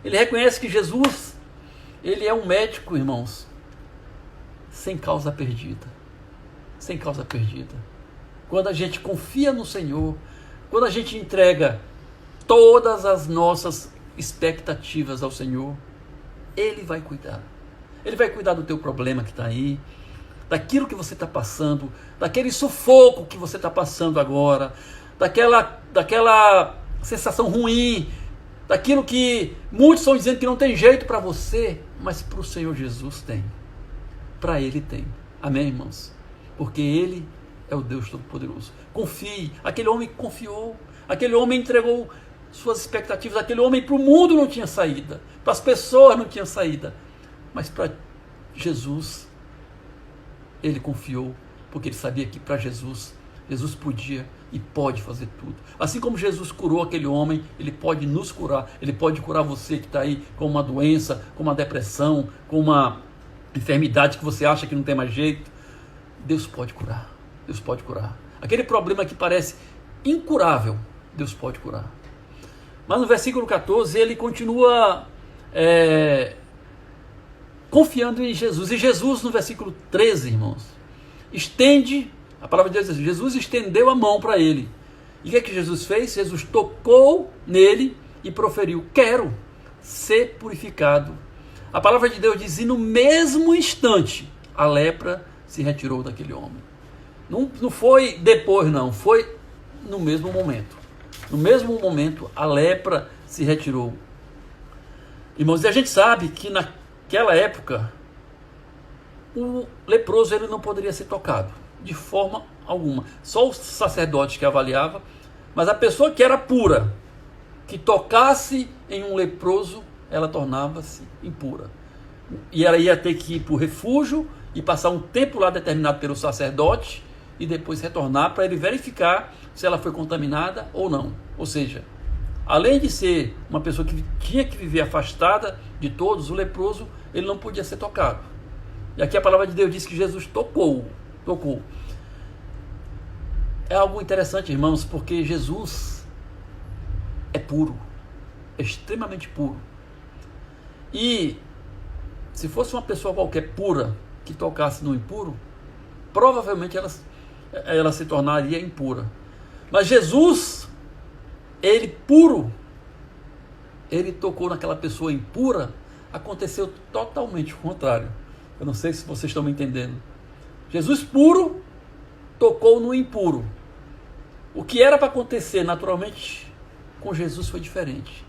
Speaker 2: Ele reconhece que Jesus, ele é um médico, irmãos, sem causa perdida. Sem causa perdida. Quando a gente confia no Senhor, quando a gente entrega todas as nossas expectativas ao Senhor, Ele vai cuidar. Ele vai cuidar do teu problema que está aí, daquilo que você está passando, daquele sufoco que você está passando agora, daquela sensação ruim, daquilo que muitos estão dizendo que não tem jeito para você, mas para o Senhor Jesus tem. Para Ele tem. Amém, irmãos? Porque Ele é o Deus Todo-Poderoso. Confie. Aquele homem confiou. Aquele homem entregou suas expectativas. Aquele homem para o mundo não tinha saída. Para as pessoas não tinha saída. Mas para Jesus, ele confiou. Porque ele sabia que para Jesus podia e pode fazer tudo. Assim como Jesus curou aquele homem, Ele pode nos curar. Ele pode curar você que está aí com uma doença, com uma depressão, com uma enfermidade que você acha que não tem mais jeito. Deus pode curar. Deus pode curar. Aquele problema que parece incurável, Deus pode curar. Mas no versículo 14, ele continua confiando em Jesus. E Jesus, no versículo 13, irmãos, a palavra de Deus diz assim, Jesus estendeu a mão para ele. E o que é que Jesus fez? Jesus tocou nele e proferiu, quero ser purificado. A palavra de Deus diz, e no mesmo instante, a lepra se retirou daquele homem. Não foi depois, não, foi no mesmo momento. No mesmo momento, a lepra se retirou. Irmãos, e a gente sabe que naquela época, o leproso ele não poderia ser tocado de forma alguma. Só o sacerdote que avaliava, mas a pessoa que era pura, que tocasse em um leproso, ela tornava-se impura. E ela ia ter que ir para o refúgio e passar um tempo lá determinado pelo sacerdote e depois retornar para ele verificar se ela foi contaminada ou não. Ou seja, além de ser uma pessoa que tinha que viver afastada de todos, o leproso, ele não podia ser tocado. E aqui a palavra de Deus diz que Jesus tocou. É algo interessante, irmãos, porque Jesus é puro, é extremamente puro. E se fosse uma pessoa qualquer pura que tocasse no impuro, provavelmente ela se tornaria impura. Mas Jesus, ele puro, ele tocou naquela pessoa impura, aconteceu totalmente o contrário. Eu não sei se vocês estão me entendendo. Jesus puro tocou no impuro. O que era para acontecer naturalmente com Jesus foi diferente.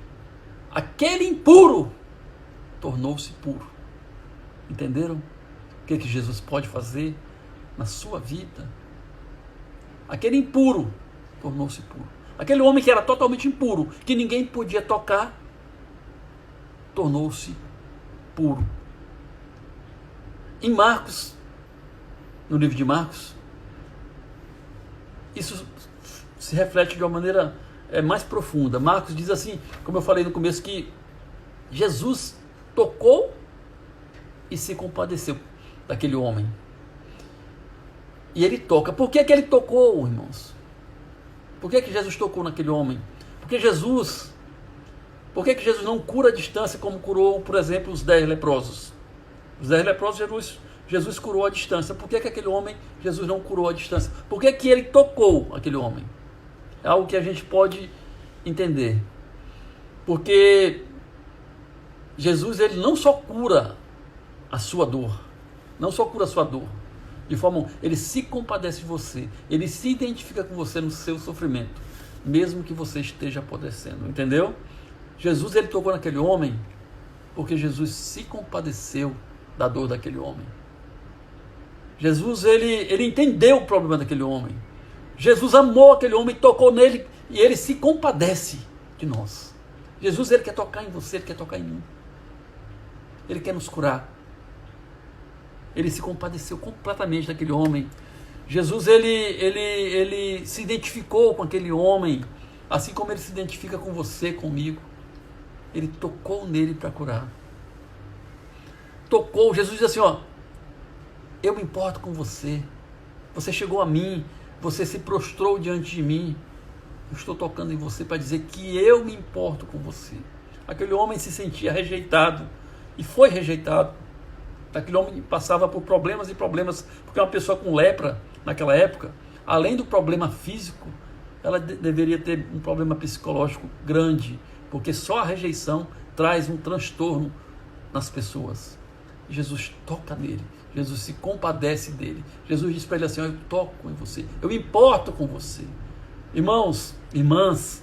Speaker 2: Aquele impuro tornou-se puro. Entenderam? O que Jesus pode fazer na sua vida? Aquele impuro tornou-se puro. Aquele homem que era totalmente impuro, que ninguém podia tocar, tornou-se puro. Em Marcos, no livro de Marcos, isso se reflete de uma maneira mais profunda. Marcos diz assim, como eu falei no começo, que Jesus tocou e se compadeceu daquele homem. E ele toca. Por que ele tocou, irmãos? Por que Jesus tocou naquele homem? Por que Jesus não cura a distância como curou, por exemplo, os 10 leprosos? Os 10 leprosos, Jesus curou a distância. Por que aquele homem, Jesus não curou a distância? Por que ele tocou aquele homem? É algo que a gente pode entender. Porque Jesus, ele não só cura a sua dor, de forma, ele se compadece de você, ele se identifica com você no seu sofrimento, mesmo que você esteja padecendo, entendeu? Jesus, ele tocou naquele homem, porque Jesus se compadeceu da dor daquele homem. Jesus, ele entendeu o problema daquele homem. Jesus amou aquele homem, tocou nele, e ele se compadece de nós. Jesus, ele quer tocar em você, ele quer tocar em mim. Ele quer nos curar. Ele se compadeceu completamente daquele homem. Jesus, ele se identificou com aquele homem, assim como ele se identifica com você, comigo. Ele tocou nele para curar. Tocou, Jesus diz assim, eu me importo com você. Você chegou a mim, você se prostrou diante de mim. Eu estou tocando em você para dizer que eu me importo com você. Aquele homem se sentia rejeitado e foi rejeitado. Aquele homem passava por problemas e problemas, porque uma pessoa com lepra, naquela época, além do problema físico, ela deveria ter um problema psicológico grande, porque só a rejeição traz um transtorno nas pessoas. Jesus toca nele, Jesus se compadece dele. Jesus diz para ele assim, eu toco em você, eu me importo com você. Irmãos, irmãs,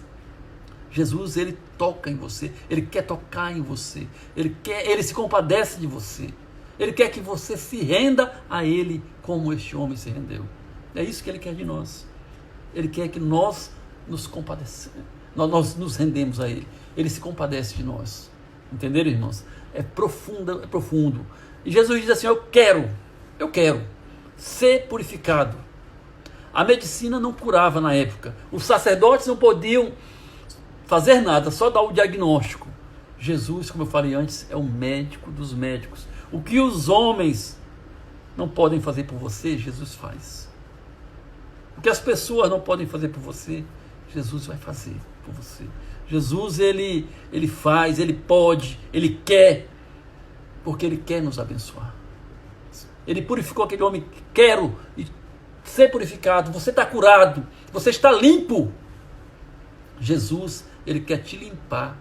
Speaker 2: Jesus, ele toca em você, ele quer tocar em você, ele se compadece de você. Ele quer que você se renda a ele como este homem se rendeu. É isso que ele quer de nós. Ele quer que nós nos compadeçamos. Nós nos rendemos a ele. Ele se compadece de nós. Entenderam, irmãos? É profundo. E Jesus diz assim, eu quero ser purificado. A medicina não curava na época. Os sacerdotes não podiam fazer nada, só dar o diagnóstico. Jesus, como eu falei antes, é o médico dos médicos. O que os homens não podem fazer por você, Jesus faz. O que as pessoas não podem fazer por você, Jesus vai fazer por você. Jesus, ele faz, ele pode, ele quer, porque ele quer nos abençoar. Ele purificou aquele homem, quero ser purificado, você está curado, você está limpo. Jesus, ele quer te limpar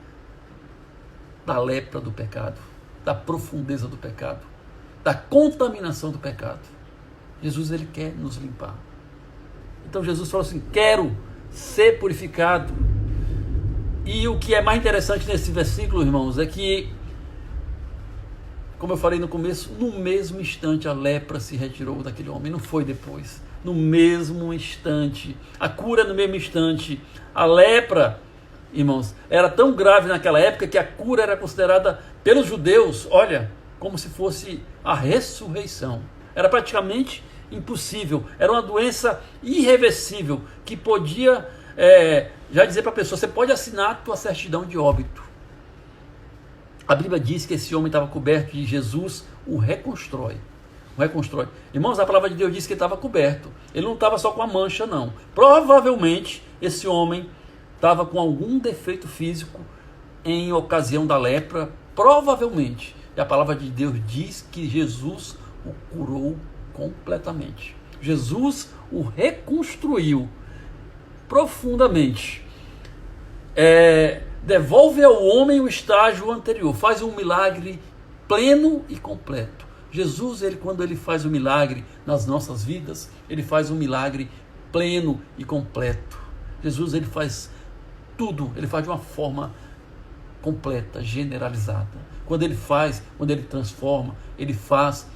Speaker 2: da lepra do pecado, da profundeza do pecado, da contaminação do pecado. Jesus, ele quer nos limpar. Então Jesus falou assim, quero ser purificado. E o que é mais interessante nesse versículo, irmãos, é que, como eu falei no começo, no mesmo instante a lepra se retirou daquele homem, não foi depois. No mesmo instante, a cura no mesmo instante. A lepra, irmãos, era tão grave naquela época que a cura era considerada pelos judeus, olha, como se fosse a ressurreição. Era praticamente impossível, era uma doença irreversível, que podia já dizer para a pessoa, você pode assinar a tua certidão de óbito. A Bíblia diz que esse homem estava coberto e Jesus o reconstrói. Irmãos, a palavra de Deus diz que ele estava coberto. Ele não estava só com a mancha, não. Provavelmente, esse homem estava com algum defeito físico em ocasião da lepra. Provavelmente. E a palavra de Deus diz que Jesus o curou completamente. Jesus o reconstruiu profundamente. Devolve ao homem o estágio anterior, faz um milagre pleno e completo. Jesus, quando ele faz um milagre nas nossas vidas, ele faz um milagre pleno e completo. Jesus, ele faz tudo, ele faz de uma forma completa, generalizada. Quando ele transforma, ele faz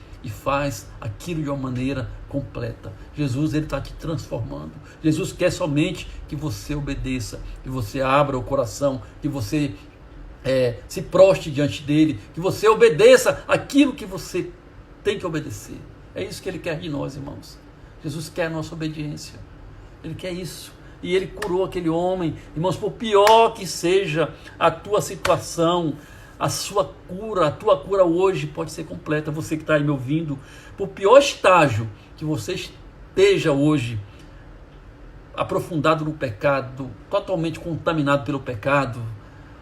Speaker 2: aquilo de uma maneira completa. Jesus, ele está te transformando. Jesus quer somente que você obedeça, que você abra o coração, que você se proste diante dele, que você obedeça aquilo que você tem que obedecer. É isso que ele quer de nós, irmãos. Jesus quer a nossa obediência. Ele quer isso. E ele curou aquele homem. Irmãos, por pior que seja a tua situação, a tua cura hoje pode ser completa. Você que está aí me ouvindo, por pior estágio que você esteja hoje, aprofundado no pecado, totalmente contaminado pelo pecado,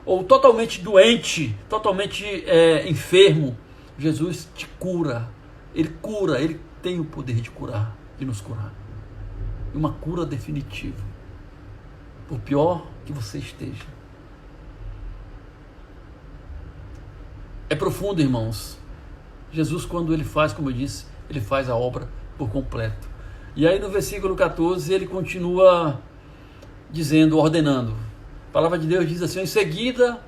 Speaker 2: ou totalmente doente, totalmente enfermo, Jesus te cura. Ele cura, ele tem o poder de curar, de nos curar. Uma cura definitiva. Por pior que você esteja. É profundo, irmãos. Jesus, quando ele faz, como eu disse, ele faz a obra por completo. E aí no versículo 14 ele continua dizendo, ordenando. A palavra de Deus diz assim: em seguida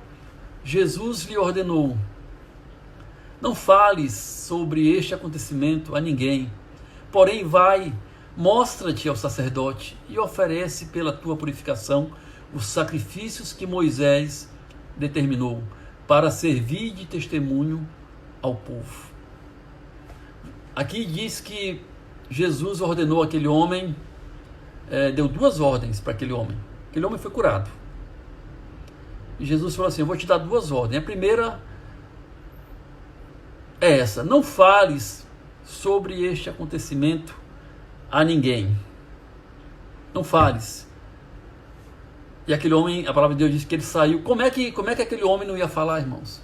Speaker 2: Jesus lhe ordenou: não fales sobre este acontecimento a ninguém, porém vai, mostra-te ao sacerdote e oferece pela tua purificação os sacrifícios que Moisés determinou, para servir de testemunho ao povo. Aqui diz que Jesus ordenou aquele homem, deu duas ordens para aquele homem. Aquele homem foi curado. E Jesus falou assim: eu vou te dar duas ordens. A primeira é essa: não fales sobre este acontecimento a ninguém. Não fales. E aquele homem, a palavra de Deus diz que ele saiu. Como é que aquele homem não ia falar, irmãos?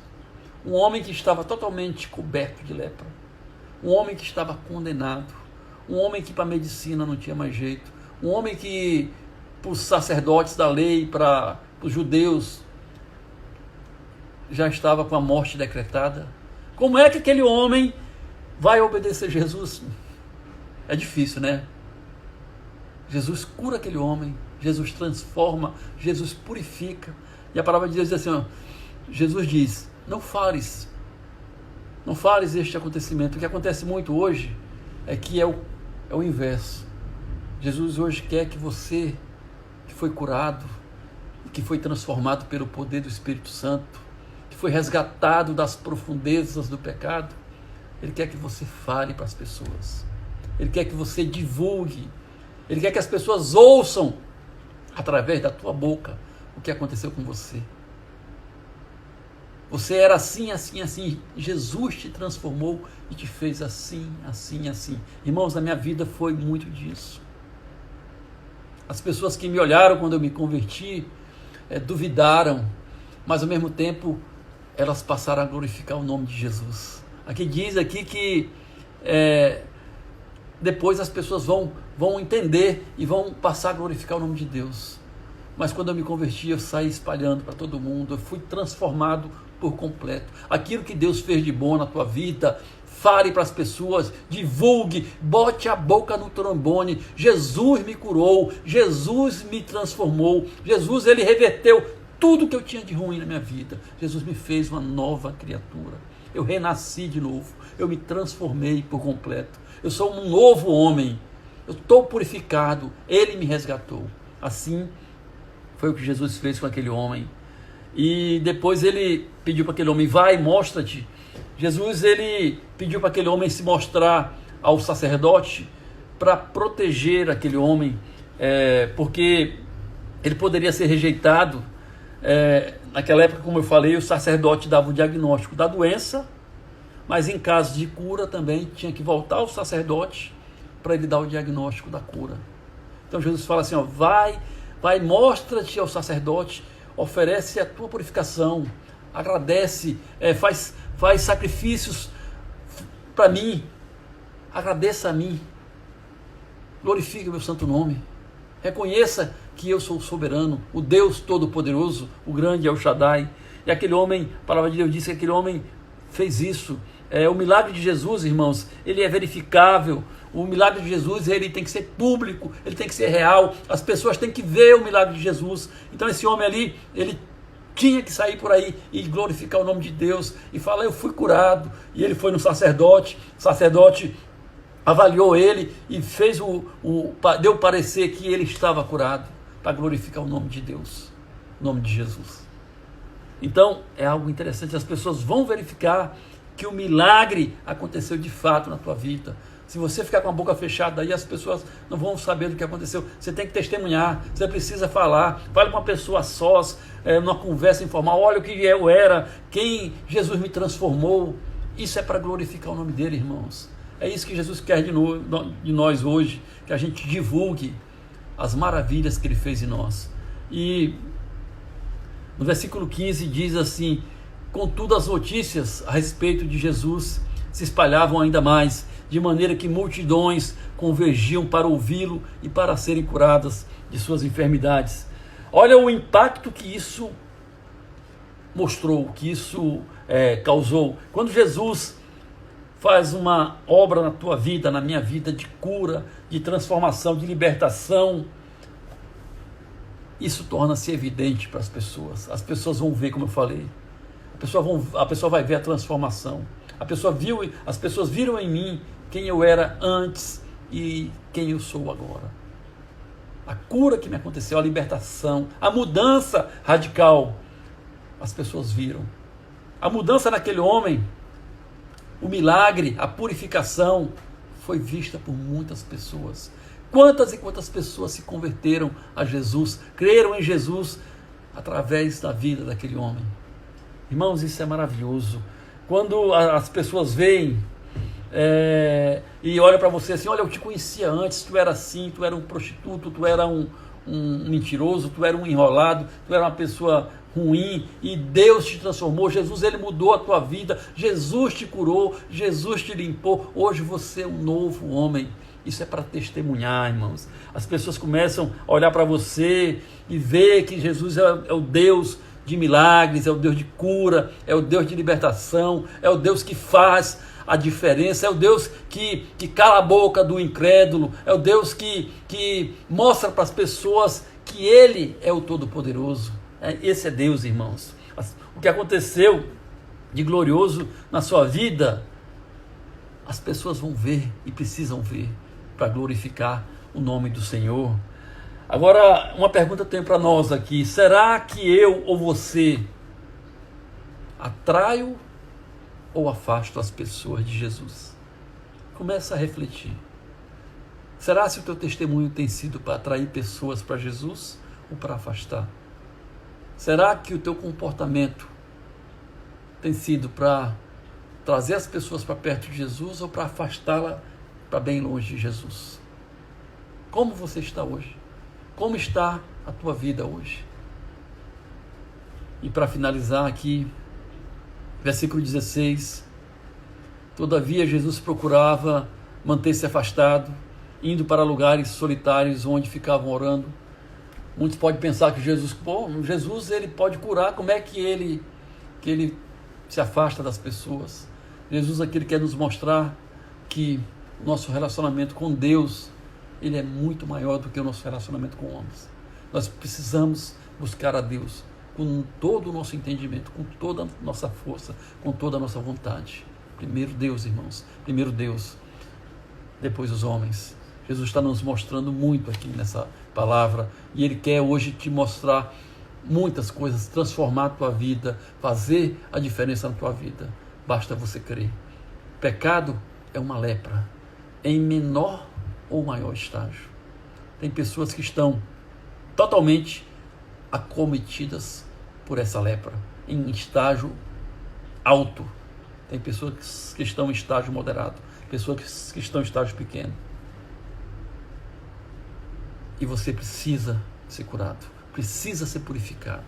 Speaker 2: Um homem que estava totalmente coberto de lepra. Um homem que estava condenado. Um homem que para a medicina não tinha mais jeito. Um homem que, para os sacerdotes da lei, para os judeus, já estava com a morte decretada. Como é que aquele homem vai obedecer Jesus? É difícil, né? Jesus cura aquele homem, Jesus transforma, Jesus purifica. E a palavra de Deus diz assim, ó, Jesus diz: não fales este acontecimento. O que acontece muito hoje é que é o inverso. Jesus hoje quer que você, que foi curado, que foi transformado pelo poder do Espírito Santo, que foi resgatado das profundezas do pecado, Ele quer que você fale para as pessoas. Ele quer que você divulgue. Ele quer que as pessoas ouçam através da tua boca o que aconteceu com você. Você era assim, assim, assim. Jesus te transformou e te fez assim, assim, assim. Irmãos, na minha vida foi muito disso. As pessoas que me olharam quando eu me converti duvidaram, mas ao mesmo tempo elas passaram a glorificar o nome de Jesus. Aqui diz que depois as pessoas vão entender e vão passar a glorificar o nome de Deus. Mas quando eu me converti, eu saí espalhando para todo mundo, eu fui transformado por completo. Aquilo que Deus fez de bom na tua vida, fale para as pessoas, divulgue, bote a boca no trombone. Jesus me curou, Jesus me transformou, Jesus, ele reverteu tudo que eu tinha de ruim na minha vida. Jesus me fez uma nova criatura. Eu renasci de novo, eu me transformei por completo. Eu sou um novo homem, eu estou purificado, ele me resgatou. Assim foi o que Jesus fez com aquele homem. E depois ele pediu para aquele homem: vai, mostra-te. Jesus, ele pediu para aquele homem se mostrar ao sacerdote para proteger aquele homem, porque ele poderia ser rejeitado. Naquela época, como eu falei, o sacerdote dava o diagnóstico da doença, mas em caso de cura também tinha que voltar ao sacerdote para ele dar o diagnóstico da cura. Então Jesus fala assim, ó, vai, mostra-te ao sacerdote, oferece a tua purificação, agradece, faz sacrifícios para mim, agradeça a mim. Glorifique o meu santo nome. Reconheça que eu sou o soberano, o Deus Todo-Poderoso, o grande El Shaddai. E aquele homem, a palavra de Deus diz que aquele homem fez isso. O milagre de Jesus, irmãos, ele é verificável. O milagre de Jesus, ele tem que ser público, ele tem que ser real. As pessoas têm que ver o milagre de Jesus. Então esse homem ali, ele tinha que sair por aí e glorificar o nome de Deus e falar: eu fui curado. E ele foi no sacerdote, o sacerdote avaliou ele e fez deu o parecer que ele estava curado, para glorificar o nome de Deus, o nome de Jesus. Então é algo interessante, as pessoas vão verificar que o milagre aconteceu de fato na tua vida. Se você ficar com a boca fechada aí, as pessoas não vão saber do que aconteceu. Você tem que testemunhar, você precisa falar. Fale com uma pessoa sós, numa conversa informal. Olha o que eu era, quem Jesus me transformou. Isso é para glorificar o nome dele, irmãos. É isso que Jesus quer de nós hoje, que a gente divulgue as maravilhas que ele fez em nós. E no versículo 15 diz assim: contudo as notícias a respeito de Jesus se espalhavam ainda mais, de maneira que multidões convergiam para ouvi-lo e para serem curadas de suas enfermidades. Olha o impacto que isso mostrou, que isso causou. Quando Jesus faz uma obra na tua vida, na minha vida, de cura, de transformação, de libertação, isso torna-se evidente para as pessoas. As pessoas vão ver, como eu falei. A pessoa vai ver a transformação. As pessoas viram em mim quem eu era antes e quem eu sou agora. A cura que me aconteceu, a libertação, a mudança radical, as pessoas viram. A mudança naquele homem, o milagre, a purificação, foi vista por muitas pessoas. Quantas e quantas pessoas se converteram a Jesus, creram em Jesus através da vida daquele homem. Irmãos, isso é maravilhoso. Quando as pessoas veem e olham para você assim: olha, eu te conhecia antes, tu era assim, tu era um prostituto, tu era um mentiroso, tu era um enrolado, tu era uma pessoa ruim, e Deus te transformou. Jesus, ele mudou a tua vida, Jesus te curou, Jesus te limpou, hoje você é um novo homem. Isso é para testemunhar, irmãos. As pessoas começam a olhar para você e ver que Jesus é o Deus de milagres, é o Deus de cura, é o Deus de libertação, é o Deus que faz a diferença, é o Deus que cala a boca do incrédulo, é o Deus que mostra para as pessoas que ele é o Todo-Poderoso. Esse é Deus, irmãos. O que aconteceu de glorioso na sua vida, as pessoas vão ver e precisam ver para glorificar o nome do Senhor. Agora, uma pergunta eu tenho para nós aqui: será que eu ou você atraio ou afasto as pessoas de Jesus? Começa a refletir. Será se o teu testemunho tem sido para atrair pessoas para Jesus ou para afastar? Será que o teu comportamento tem sido para trazer as pessoas para perto de Jesus ou para afastá-la para bem longe de Jesus? Como você está hoje? Como está a tua vida hoje? E para finalizar aqui, versículo 16: todavia Jesus procurava manter-se afastado, indo para lugares solitários onde ficavam orando. Muitos podem pensar que Jesus ele pode curar, como é que ele se afasta das pessoas? Jesus aqui quer nos mostrar que nosso relacionamento com Deus, ele é muito maior do que o nosso relacionamento com homens. Nós precisamos buscar a Deus com todo o nosso entendimento, com toda a nossa força, com toda a nossa vontade. Primeiro Deus, irmãos, primeiro Deus, depois os homens. Jesus está nos mostrando muito aqui nessa palavra, e ele quer hoje te mostrar muitas coisas, transformar a tua vida, fazer a diferença na tua vida. Basta você crer. Pecado é uma lepra, em menor ou maior estágio. Tem pessoas que estão totalmente acometidas por essa lepra, em estágio alto. Tem pessoas que estão em estágio moderado, pessoas que estão em estágio pequeno. E você precisa ser curado, precisa ser purificado.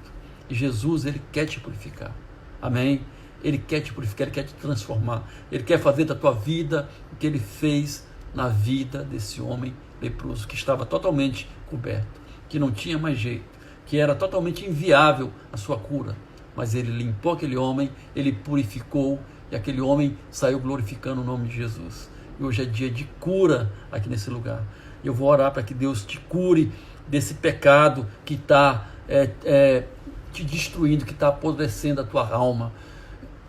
Speaker 2: E Jesus, ele quer te purificar. Amém? Ele quer te purificar, ele quer te transformar. Ele quer fazer da tua vida o que ele fez na vida desse homem leproso, que estava totalmente coberto, que não tinha mais jeito, que era totalmente inviável a sua cura. Mas ele limpou aquele homem, ele purificou, e aquele homem saiu glorificando o nome de Jesus. E hoje é dia de cura aqui nesse lugar. Eu vou orar para que Deus te cure desse pecado que está te destruindo, que está apodrecendo a tua alma.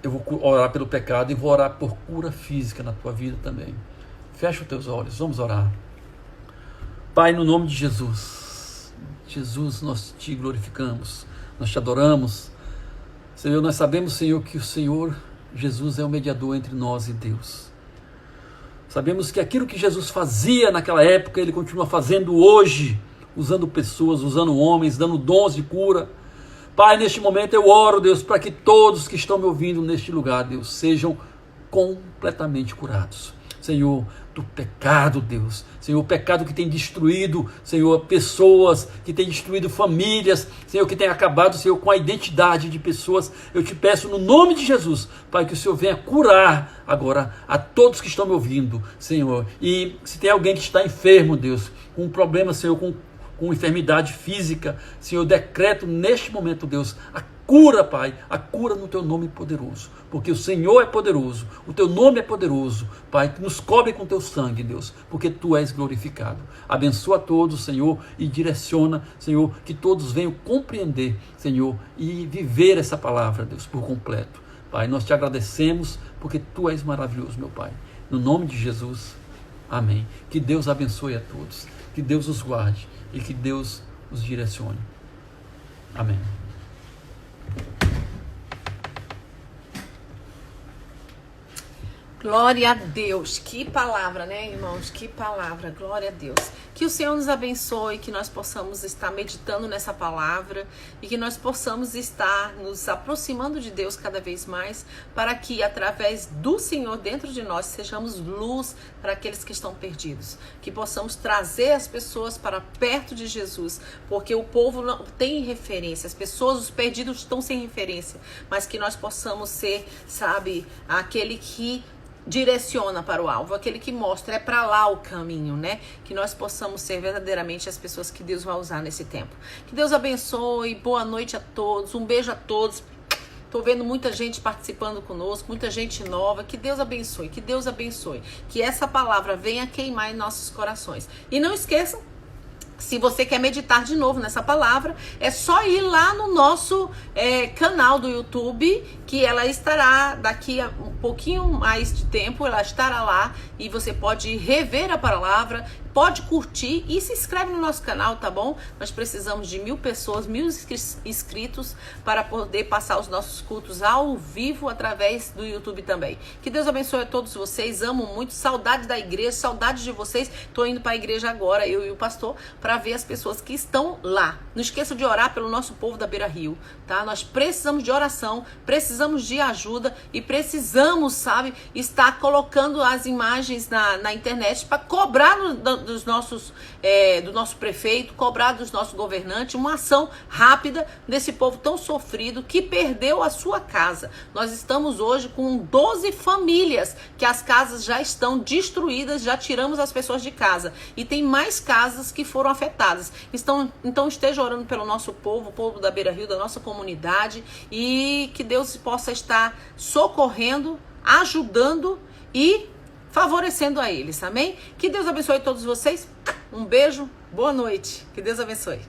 Speaker 2: Eu vou orar pelo pecado e vou orar por cura física na tua vida também. Fecha os teus olhos, vamos orar. Pai, no nome de Jesus, nós te glorificamos, nós te adoramos. Senhor, nós sabemos, Senhor, que o Senhor Jesus é o mediador entre nós e Deus. Sabemos que aquilo que Jesus fazia naquela época, Ele continua fazendo hoje, usando pessoas, usando homens, dando dons de cura. Pai, neste momento eu oro, Deus, para que todos que estão me ouvindo neste lugar, Deus, sejam completamente curados. Senhor, do pecado, Deus. Senhor, o pecado que tem destruído, Senhor, pessoas, que tem destruído famílias, Senhor, que tem acabado, Senhor, com a identidade de pessoas. Eu te peço no nome de Jesus, Pai, que o Senhor venha curar agora a todos que estão me ouvindo, Senhor. E se tem alguém que está enfermo, Deus, com um problema, Senhor, com enfermidade física, Senhor, decreto neste momento, Deus, a cura, Pai, a cura no Teu nome poderoso, porque o Senhor é poderoso, o Teu nome é poderoso, Pai, que nos cobre com Teu sangue, Deus, porque Tu és glorificado. Abençoa todos, Senhor, e direciona, Senhor, que todos venham compreender, Senhor, e viver essa palavra, Deus, por completo. Pai, nós te agradecemos, porque Tu és maravilhoso, meu Pai. No nome de Jesus, amém. Que Deus abençoe a todos, que Deus os guarde e que Deus os direcione. Amém.
Speaker 1: Glória a Deus, que palavra, né, irmãos? Que palavra, glória a Deus. Que o Senhor nos abençoe, que nós possamos estar meditando nessa palavra e que nós possamos estar nos aproximando de Deus cada vez mais, para que através do Senhor dentro de nós sejamos luz para aqueles que estão perdidos. Que possamos trazer as pessoas para perto de Jesus, porque o povo não tem referência, as pessoas, os perdidos estão sem referência, mas que nós possamos ser, sabe, aquele que direciona para o alvo, aquele que mostra, é para lá o caminho, né? Que nós possamos ser verdadeiramente as pessoas que Deus vai usar nesse tempo. Que Deus abençoe, boa noite a todos, um beijo a todos. Tô vendo muita gente participando conosco, muita gente nova. Que Deus abençoe, que Deus abençoe. Que essa palavra venha queimar em nossos corações. E não esqueçam, se você quer meditar de novo nessa palavra, é só ir lá no nosso canal do YouTube, que ela estará daqui a um pouquinho mais de tempo, ela estará lá e você pode rever a palavra, pode curtir e se inscreve no nosso canal, tá bom? Nós precisamos de 1000 pessoas, 1000 inscritos para poder passar os nossos cultos ao vivo através do YouTube também. Que Deus abençoe a todos vocês, amo muito, saudade da igreja, saudade de vocês. Tô indo para a igreja agora, eu e o pastor, para ver as pessoas que estão lá. Não esqueça de orar pelo nosso povo da Beira Rio, tá? Nós precisamos de oração, precisamos de ajuda e precisamos, sabe, estar colocando as imagens na internet para cobrar do nosso prefeito, cobrar dos nossos governantes uma ação rápida desse povo tão sofrido que perdeu a sua casa. Nós estamos hoje com 12 famílias que as casas já estão destruídas, já tiramos as pessoas de casa e tem mais casas que foram afetadas. Então esteja orando pelo nosso povo, o povo da Beira Rio, da nossa comunidade, e que Deus possa estar socorrendo, ajudando e favorecendo a eles, amém? Que Deus abençoe todos vocês, um beijo, boa noite, que Deus abençoe.